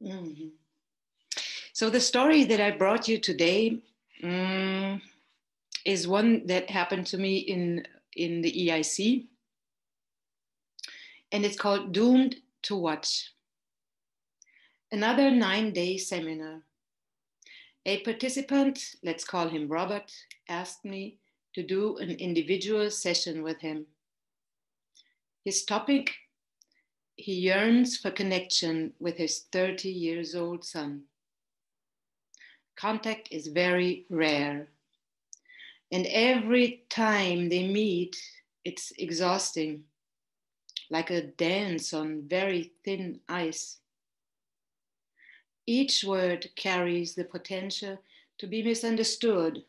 Mhm. So the story that I brought you today is one that happened to me in the EIC, and it's called Doomed to Watch. Another 9-day seminar. A participant, let's call him Robert, asked me to do an individual session with him. His topic: he yearns for connection with his 30 years old son. Contact is very rare. And every time they meet, it's exhausting, like a dance on very thin ice. Each word carries the potential to be misunderstood,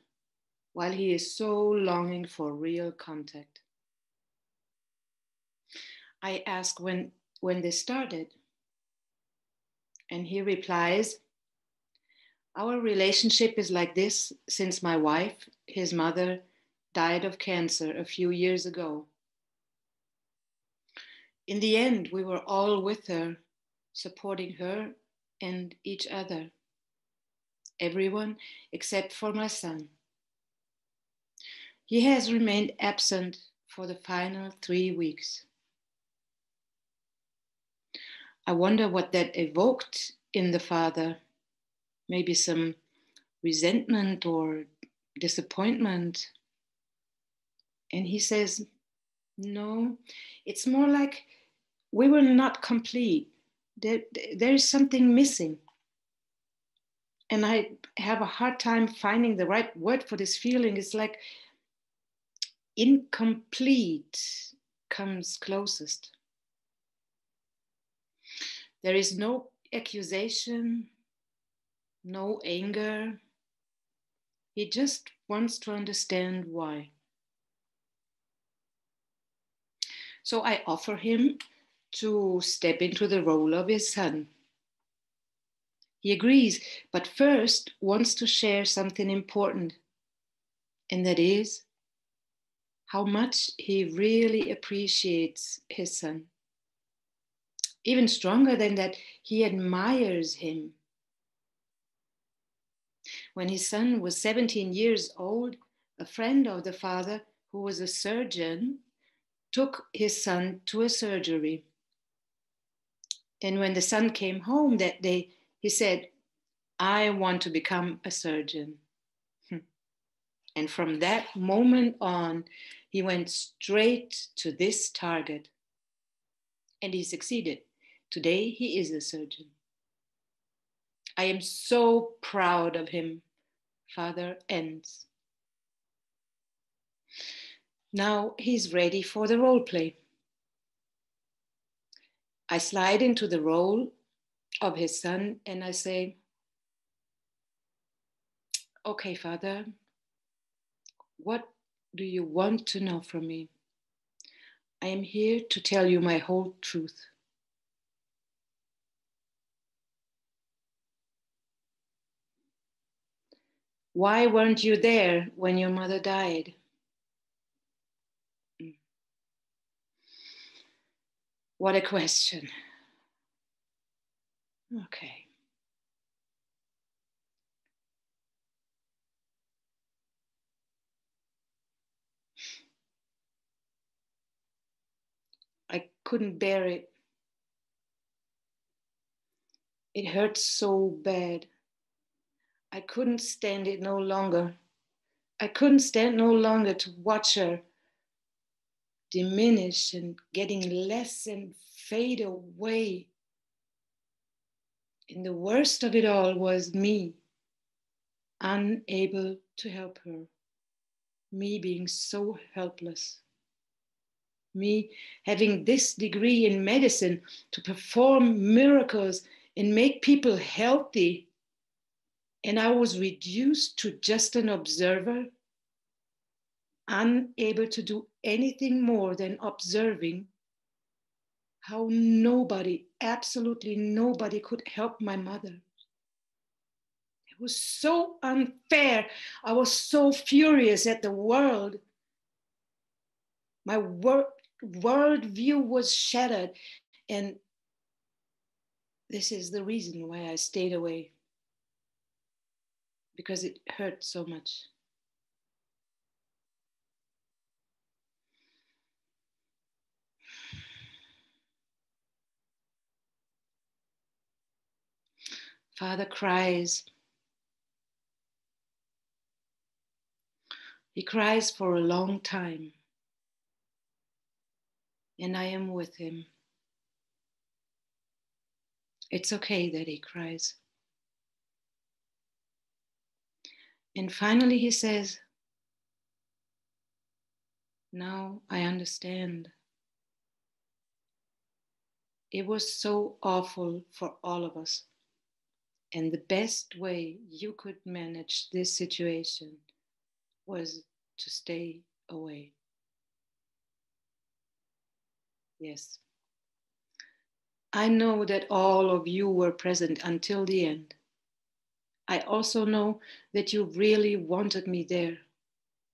while he is so longing for real contact. I ask when they started, and he replies, "Our relationship is like this since my wife, his mother, died of cancer a few years ago. In the end, we were all with her, supporting her and each other. Everyone except for my son. He has remained absent for the final 3 weeks. I wonder what that evoked in the father. Maybe some resentment or disappointment." And he says, "No, it's more like we were not complete. There is something missing. And I have a hard time finding the right word for this feeling. It's like incomplete comes closest. There is no accusation, no anger. He just wants to understand why." So I offer him to step into the role of his son. He agrees, but first wants to share something important, and that is how much he really appreciates his son. Even stronger than that, he admires him. When his son was 17 years old, a friend of the father, who was a surgeon, took his son to a surgery. And when the son came home that day, he said, "I want to become a surgeon." And from that moment on, he went straight to this target. And he succeeded. Today, he is a surgeon. I am so proud of him, Father ends. Now he's ready for the role play. I slide into the role of his son and I say, "Okay, Father, what do you want to know from me? I am here to tell you my whole truth." "Why weren't you there when your mother died?" What a question. Okay. I couldn't bear it. It hurt so bad. I couldn't stand it no longer. I couldn't stand no longer to watch her diminish and getting less and fade away. And the worst of it all was me, unable to help her. Me being so helpless. Me having this degree in medicine to perform miracles and make people healthy. And I was reduced to just an observer, unable to do anything more than observing how nobody, absolutely nobody, could help my mother. It was so unfair. I was so furious at the world. My world view was shattered, and This is the reason why I stayed away, because it hurt so much. Father cries. He cries for a long time, and I am with him. It's okay that he cries. And finally he says, now I understand. It was so awful for all of us. And the best way you could manage this situation was to stay away. Yes. I know that all of you were present until the end. I also know that you really wanted me there,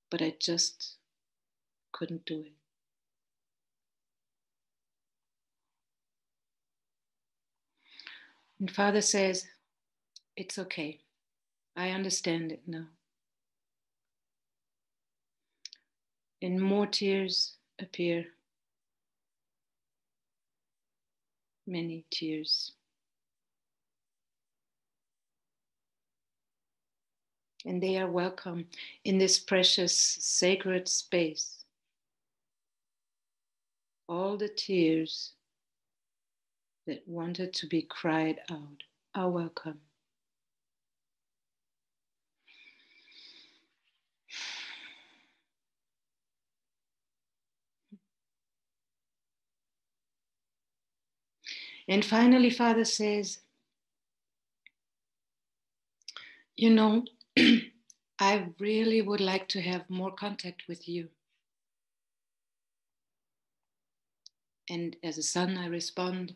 but I just couldn't do it. And Father says, it's okay. I understand it now. And more tears appear. Many tears. And they are welcome in this precious sacred space. All the tears that wanted to be cried out are welcome. And finally, Father says, you know, I really would like to have more contact with you. And as a son, I respond,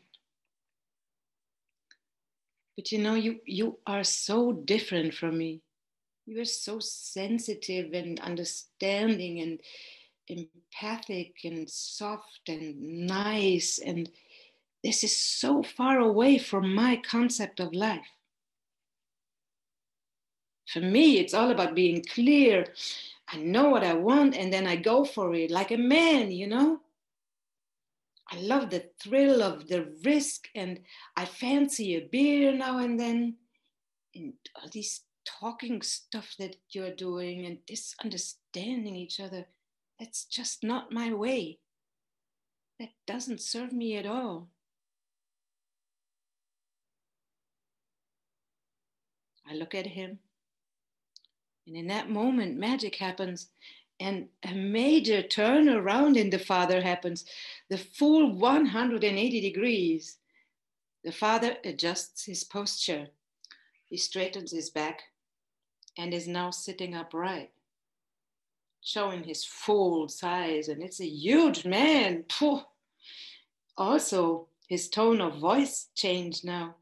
but you know, you are so different from me. You are so sensitive and understanding and empathic and soft and nice. And this is so far away from my concept of life. For me, it's all about being clear. I know what I want and then I go for it like a man, you know? I love the thrill of the risk and I fancy a beer now and then. And all these talking stuff that you're doing and this understanding each other, that's just not my way. That doesn't serve me at all. I look at him, and in that moment, magic happens, and a major turnaround in the Father happens, the full 180 degrees. The Father adjusts his posture, he straightens his back, and is now sitting upright, showing his full size, and it's a huge man. Phew. Also, his tone of voice changed now.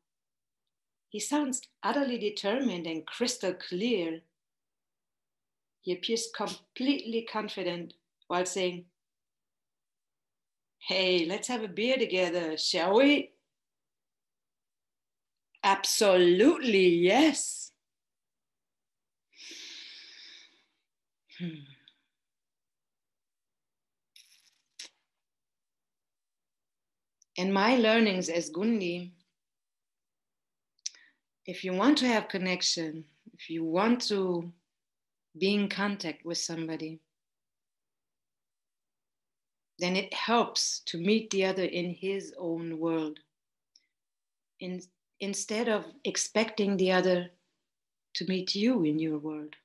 He sounds utterly determined and crystal clear. He appears completely confident while saying, hey, let's have a beer together, shall we? Absolutely, yes. And my learnings as Gundi, if you want to have connection, if you want to be in contact with somebody, then it helps to meet the other in his own world. Instead of expecting the other to meet you in your world.